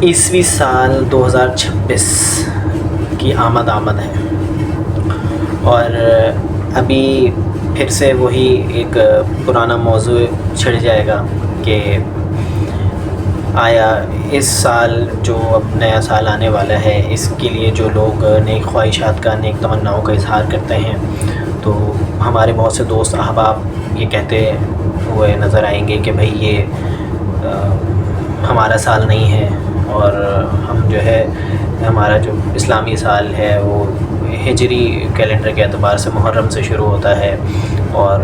عیسوی سال 2026 کی آمد ہے، اور ابھی پھر سے وہی ایک پرانا موضوع چھڑ جائے گا کہ آیا اس سال جو اب نیا سال آنے والا ہے اس کے لیے جو لوگ نیک خواہشات کا، نیک تمناؤں کا اظہار کرتے ہیں، تو ہمارے بہت سے دوست احباب یہ کہتے ہوئے نظر آئیں گے کہ بھائی یہ ہمارا سال نہیں ہے، اور ہم جو ہے ہمارا جو اسلامی سال ہے وہ ہجری کیلنڈر کے اعتبار سے محرم سے شروع ہوتا ہے، اور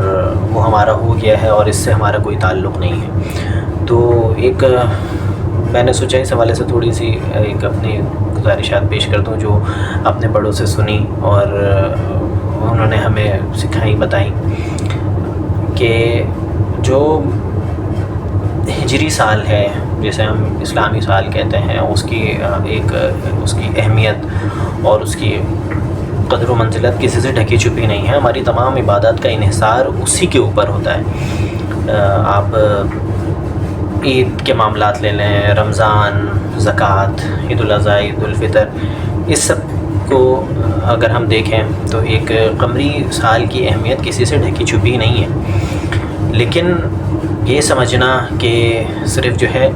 وہ ہمارا ہو گیا ہے اور اس سے ہمارا کوئی تعلق نہیں ہے۔ تو ایک میں نے سوچا اس حوالے سے تھوڑی سی ایک اپنی گزارشات پیش کر دوں جو اپنے بڑوں سے سنی اور انہوں نے ہمیں سکھائیں، بتائیں کہ جو ہجری سال ہے جسے ہم اسلامی سال کہتے ہیں، اس کی اہمیت اور اس کی قدر و منزلت کسی سے ڈھکی چھپی نہیں ہے۔ ہماری تمام عبادات کا انحصار اسی کے اوپر ہوتا ہے۔ آپ عید کے معاملات لے لیں، رمضان، زکوٰۃ، عید الاضحیٰ، عید الفطر، اس سب کو اگر ہم دیکھیں تو ایک قمری سال کی اہمیت کسی سے ڈھکی چھپی نہیں ہے، لیکن یہ سمجھنا کہ صرف جو ہے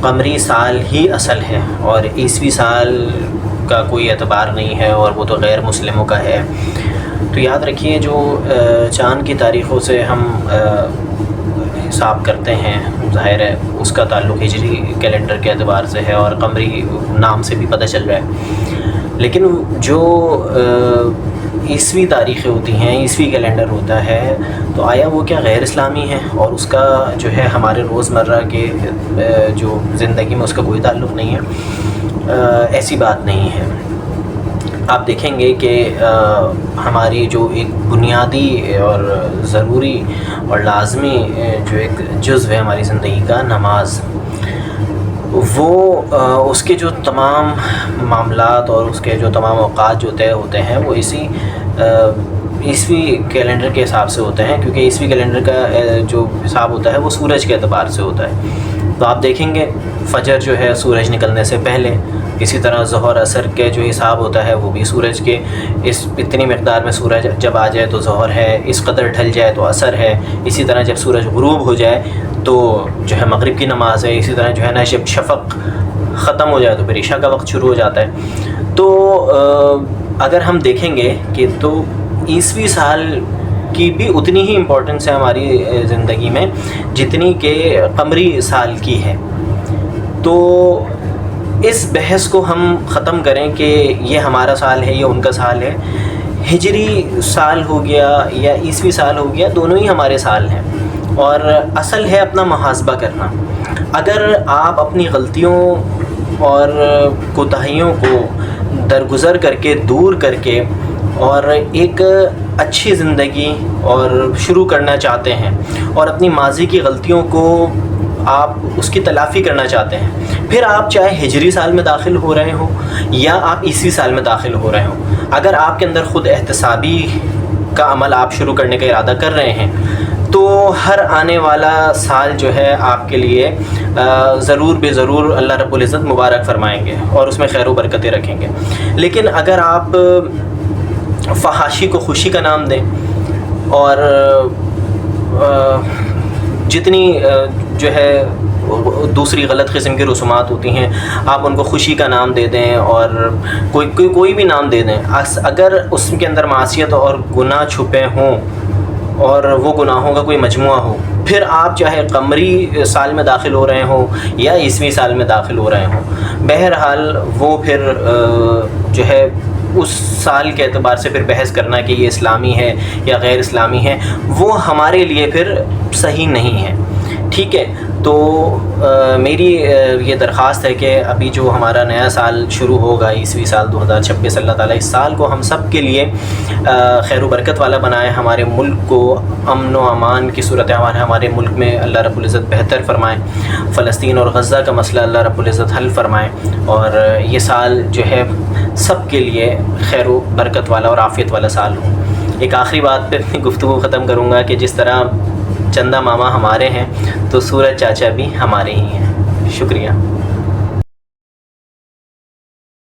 قمری سال ہی اصل ہے اور عیسوی سال کا کوئی اعتبار نہیں ہے اور وہ تو غیر مسلموں کا ہے، تو یاد رکھیے جو چاند کی تاریخوں سے ہم حساب کرتے ہیں، ظاہر ہے اس کا تعلق ہجری کیلنڈر کے اعتبار سے ہے اور قمری نام سے بھی پتہ چل رہا ہے، لیکن جو عیسوی تاریخیں ہوتی ہیں، عیسوی کیلنڈر ہوتا ہے، تو آیا وہ کیا غیر اسلامی ہے اور اس کا جو ہے ہمارے روزمرہ کے جو زندگی میں اس کا کوئی تعلق نہیں ہے؟ ایسی بات نہیں ہے۔ آپ دیکھیں گے کہ ہماری جو ایک بنیادی اور ضروری اور لازمی جو ایک جزو ہے ہماری زندگی کا، نماز، وہ اس کے جو تمام معاملات اور اس کے جو تمام اوقات جو طے ہوتے ہیں وہ اسی عیسوی کیلنڈر کے حساب سے ہوتے ہیں، کیونکہ عیسوی کیلنڈر کا جو حساب ہوتا ہے وہ سورج کے اعتبار سے ہوتا ہے۔ تو آپ دیکھیں گے فجر جو ہے سورج نکلنے سے پہلے، اسی طرح ظہر عصر کے جو حساب ہوتا ہے وہ بھی سورج کے اتنی مقدار میں سورج جب آ جائے تو ظہر ہے، اس قدر ڈھل جائے تو عصر ہے، اسی طرح جب سورج غروب ہو جائے تو جو ہے مغرب کی نماز ہے، اسی طرح جو ہے نا جب شفق ختم ہو جائے تو پھر عشاء کا وقت شروع ہو جاتا ہے۔ تو اگر ہم دیکھیں گے کہ تو عیسوی سال کی بھی اتنی ہی امپورٹنس ہے ہماری زندگی میں جتنی کہ قمری سال کی ہے۔ تو اس بحث کو ہم ختم کریں کہ یہ ہمارا سال ہے، یہ ان کا سال ہے، ہجری سال ہو گیا یا عیسوی سال ہو گیا، دونوں ہی ہمارے سال ہیں، اور اصل ہے اپنا محاسبہ کرنا۔ اگر آپ اپنی غلطیوں اور کوتاہیوں کو درگزر کر کے، دور کر کے، اور ایک اچھی زندگی اور شروع کرنا چاہتے ہیں اور اپنی ماضی کی غلطیوں کو آپ اس کی تلافی کرنا چاہتے ہیں، پھر آپ چاہے ہجری سال میں داخل ہو رہے ہوں یا آپ عیسوی سال میں داخل ہو رہے ہوں، اگر آپ کے اندر خود احتسابی کا عمل آپ شروع کرنے کا ارادہ کر رہے ہیں تو ہر آنے والا سال جو ہے آپ کے لیے ضرور بے ضرور اللہ رب العزت مبارک فرمائیں گے اور اس میں خیر و برکتیں رکھیں گے۔ لیکن اگر آپ فحاشی کو خوشی کا نام دیں اور جتنی جو ہے دوسری غلط قسم کی رسومات ہوتی ہیں آپ ان کو خوشی کا نام دے دیں اور کوئی بھی نام دے دیں، اگر اس کے اندر معصیت اور گناہ چھپے ہوں اور وہ گناہوں کا کوئی مجموعہ ہو، پھر آپ چاہے قمری سال میں داخل ہو رہے ہوں یا عیسوی سال میں داخل ہو رہے ہوں، بہرحال وہ پھر جو ہے اس سال کے اعتبار سے پھر بحث کرنا کہ یہ اسلامی ہے یا غیر اسلامی ہے، وہ ہمارے لیے پھر صحیح نہیں ہے۔ ٹھیک ہے، تو میری یہ درخواست ہے کہ ابھی جو ہمارا نیا سال شروع ہوگا، عیسوی سال 2026، اللہ تعالیٰ اس سال کو ہم سب کے لیے خیر و برکت والا بنائے، ہمارے ملک کو امن و امان کی صورتحال ہمارے ملک میں اللہ رب العزت بہتر فرمائے، فلسطین اور غزہ کا مسئلہ اللہ رب العزت حل فرمائے، اور یہ سال جو ہے سب کے لیے خیر و برکت والا اور عافیت والا سال ہو۔ ایک آخری بات پہ اپنی گفتگو ختم کروں گا کہ جس طرح چندہ ماما ہمارے ہیں تو سورج چاچا بھی ہمارے ہی ہیں۔ شکریہ۔